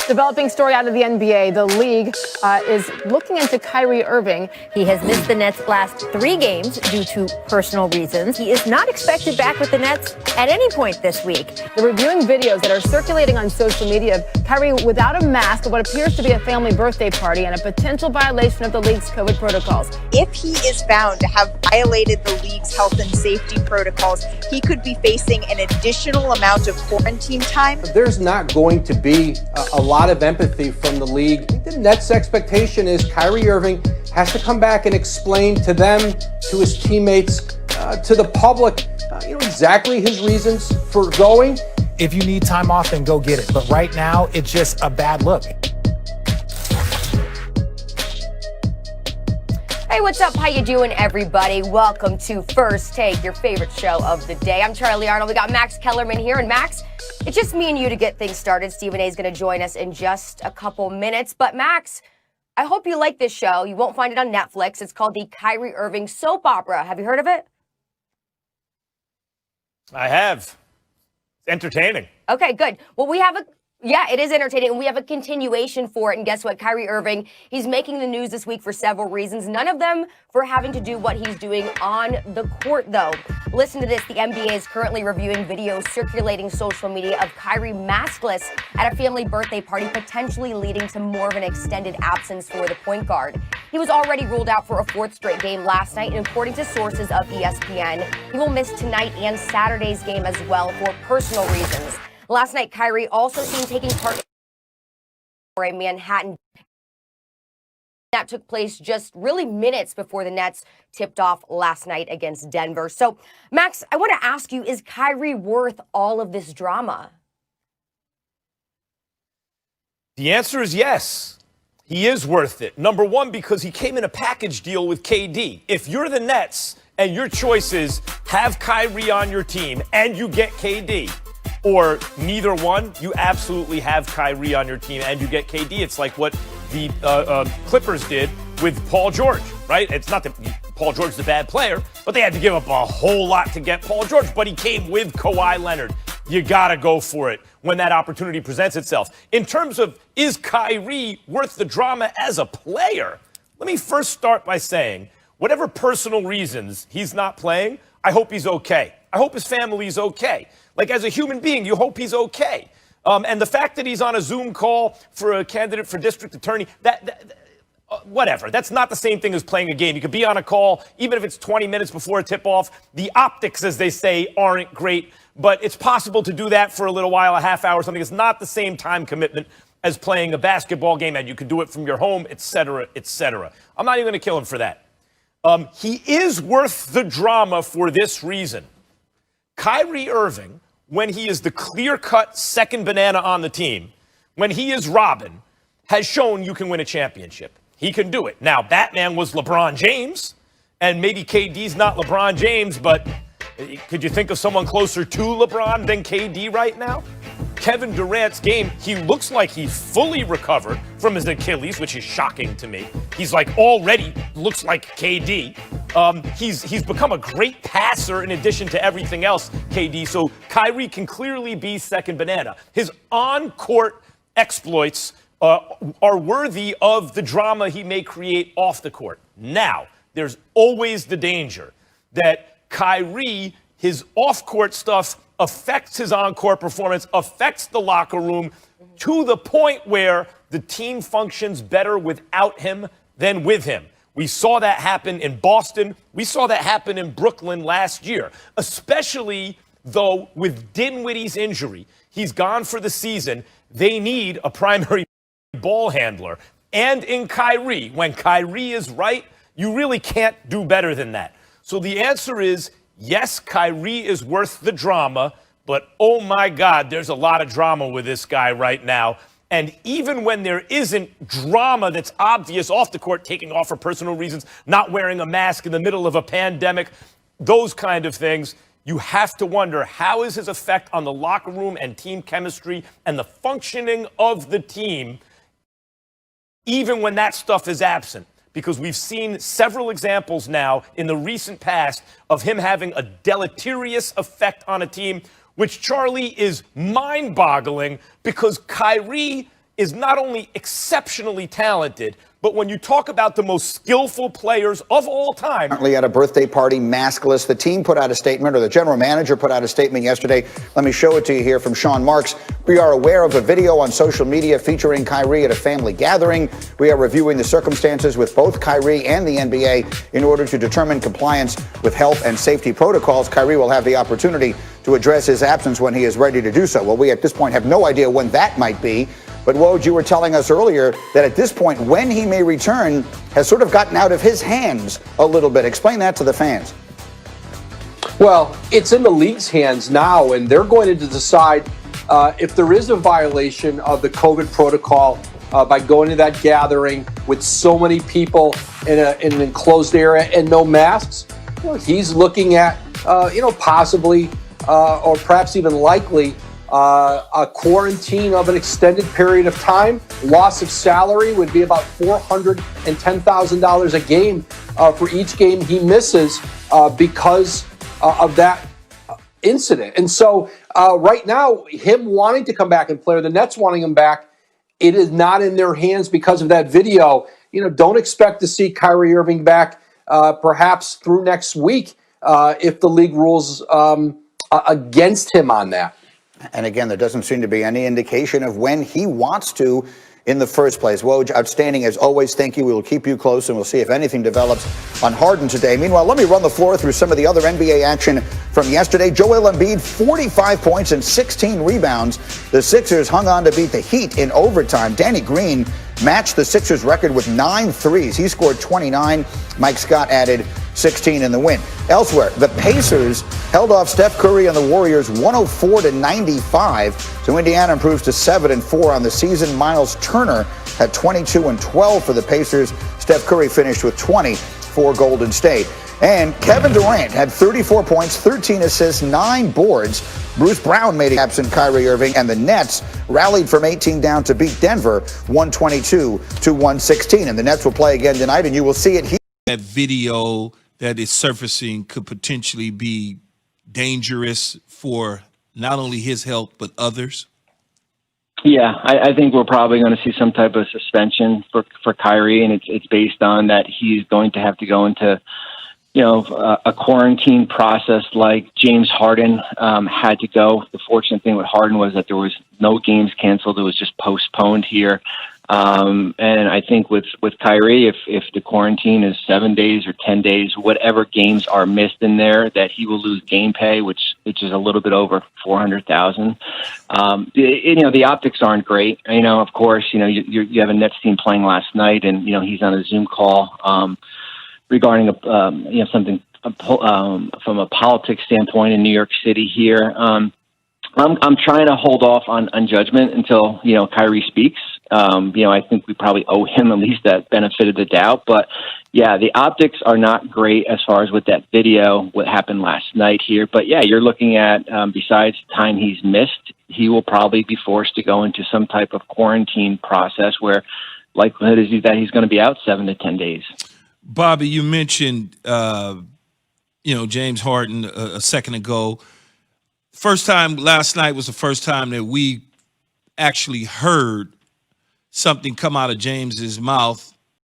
Developing story out of the NBA. The league is looking into Kyrie Irving. He has missed the Nets' last 3 games due to personal reasons. He is not expected back with the Nets at any point this week. They're reviewing videos that are circulating on social media of Kyrie without a mask at what appears to be a family birthday party and a potential violation of the league's COVID protocols. If he is found to have violated the league's health and safety protocols, he could be facing an additional amount of quarantine time. There's not going to be a lot of empathy from the league. I think the Nets' expectation is Kyrie Irving has to come back and explain to them, to his teammates, to the public, exactly his reasons for going. If you need time off, then go get it. But right now, it's just a bad look. Hey, what's up? How you doing, everybody? Welcome to First Take, your favorite show of the day. I'm Charlie Arnold. We got Max Kellerman here. And Max, it's just me and you to get things started. Stephen A is going to join us in just a couple minutes. But Max, I hope you like this show. You won't find it on Netflix. It's called the Kyrie Irving Soap Opera. Have you heard of it? I have. It's entertaining. Okay, good. Well, it is entertaining, and we have a continuation for it. And guess what? Kyrie Irving, he's making the news this week for several reasons, none of them for having to do what he's doing on the court, though. Listen to this. The NBA is currently reviewing videos circulating social media of Kyrie maskless at a family birthday party, potentially leading to more of an extended absence for the point guard. He was already ruled out for a 4th straight game last night, and according to sources of ESPN, he will miss tonight and Saturday's game as well for personal reasons. Last night, Kyrie also seen taking part for a Manhattan that took place just really minutes before the Nets tipped off last night against Denver. So, Max, I want to ask you, is Kyrie worth all of this drama? The answer is yes. He is worth it. Number one, because he came in a package deal with KD. If you're the Nets and your choice is have Kyrie on your team and you get KD, or neither one, you absolutely have Kyrie on your team and you get KD. It's like what the Clippers did with Paul George, right? It's not that Paul George is a bad player, but they had to give up a whole lot to get Paul George, but he came with Kawhi Leonard. You got to go for it when that opportunity presents itself. In terms of, is Kyrie worth the drama as a player? Let me first start by saying, whatever personal reasons he's not playing, I hope he's okay. I hope his family's okay. Like, as a human being, you hope he's okay. And the fact that he's on a Zoom call for a candidate for district attorney, whatever. That's not the same thing as playing a game. You could be on a call, even if it's 20 minutes before a tip-off. The optics, as they say, aren't great. But it's possible to do that for a little while, a half hour or something. It's not the same time commitment as playing a basketball game, and you can do it from your home, et cetera, et cetera. I'm not even going to kill him for that. He is worth the drama for this reason. Kyrie Irving, when he is the clear-cut second banana on the team, when he is Robin, has shown you can win a championship. He can do it. Now, Batman was LeBron James, and maybe KD's not LeBron James, but could you think of someone closer to LeBron than KD right now? Kevin Durant's game, he looks like he's fully recovered from his Achilles, which is shocking to me. He's like already looks like KD. He's become a great passer in addition to everything else, KD. So Kyrie can clearly be second banana. His on-court exploits are worthy of the drama he may create off the court. Now, there's always the danger that Kyrie, his off-court stuff affects his on-court performance, affects the locker room to the point where the team functions better without him than with him. We saw that happen in Boston. We saw that happen in Brooklyn last year, especially though with Dinwiddie's injury. He's gone for the season. They need a primary ball handler. And in Kyrie, when Kyrie is right, you really can't do better than that. So the answer is, yes, Kyrie is worth the drama, but oh my God, there's a lot of drama with this guy right now. And even when there isn't drama that's obvious off the court, taking off for personal reasons, not wearing a mask in the middle of a pandemic, those kind of things, you have to wonder, how is his effect on the locker room and team chemistry and the functioning of the team, even when that stuff is absent? Because we've seen several examples now in the recent past of him having a deleterious effect on a team, which, Charlie, is mind-boggling because Kyrie is not only exceptionally talented, but when you talk about the most skillful players of all time. Currently at a birthday party, maskless. The team put out a statement, or the general manager put out a statement yesterday. Let me show it to you here from Sean Marks. We are aware of a video on social media featuring Kyrie at a family gathering. We are reviewing the circumstances with both Kyrie and the NBA in order to determine compliance with health and safety protocols. Kyrie will have the opportunity to address his absence when he is ready to do so. Well, we at this point have no idea when that might be. But Woj, you were telling us earlier that at this point, when he may return has sort of gotten out of his hands a little bit. Explain that to the fans. Well, it's in the league's hands now, and they're going to decide if there is a violation of the COVID protocol by going to that gathering with so many people in an enclosed area and no masks. You know, he's looking at, possibly or perhaps even likely a quarantine of an extended period of time. Loss of salary would be about $410,000 a game for each game he misses because of that incident. And so right now, him wanting to come back and play, or the Nets wanting him back, it is not in their hands because of that video. You know, don't expect to see Kyrie Irving back perhaps through next week if the league rules against him on that. And again, there doesn't seem to be any indication of when he wants to in the first place. Woj, outstanding as always. Thank you. We will keep you close, and we'll see if anything develops on Harden today. Meanwhile, let me run the floor through some of the other NBA action from yesterday. Joel Embiid, 45 points and 16 rebounds. The Sixers hung on to beat the Heat in overtime. Danny Green matched the Sixers record with 9 threes. He scored 29. Mike Scott added 16 in the win. Elsewhere, the Pacers held off Steph Curry and the Warriors 104-95. So Indiana improves to 7-4 on the season. Miles Turner had 22 and 12 for the Pacers. Steph Curry finished with 20 for Golden State. And Kevin Durant had 34 points, 13 assists, 9 boards. Bruce Brown made it absent Kyrie Irving, and the Nets rallied from 18 down to beat Denver 122-116. And the Nets will play again tonight, and you will see it here. That video that is surfacing could potentially be dangerous for not only his health, but others? Yeah, I think we're probably going to see some type of suspension for Kyrie, and it's based on that he's going to have to go into, a quarantine process like James Harden had to go. The fortunate thing with Harden was that there was no games canceled; it was just postponed here. And I think with Kyrie, if the quarantine is 7 days or 10 days, whatever games are missed in there, that he will lose game pay, which is a little bit over $400,000. The optics aren't great. Of course, you have a Nets team playing last night, and he's on a Zoom call regarding something from a politics standpoint in New York City here. I'm trying to hold off on judgment until Kyrie speaks. I think we probably owe him at least that benefit of the doubt. But yeah, the optics are not great as far as with that video, what happened last night here. But yeah, you're looking at besides time he's missed, he will probably be forced to go into some type of quarantine process where likelihood is that he's going to be out 7 to 10 days. Bobby, you mentioned James Harden a second ago. Last night was the first time that we actually heard something come out of James's mouth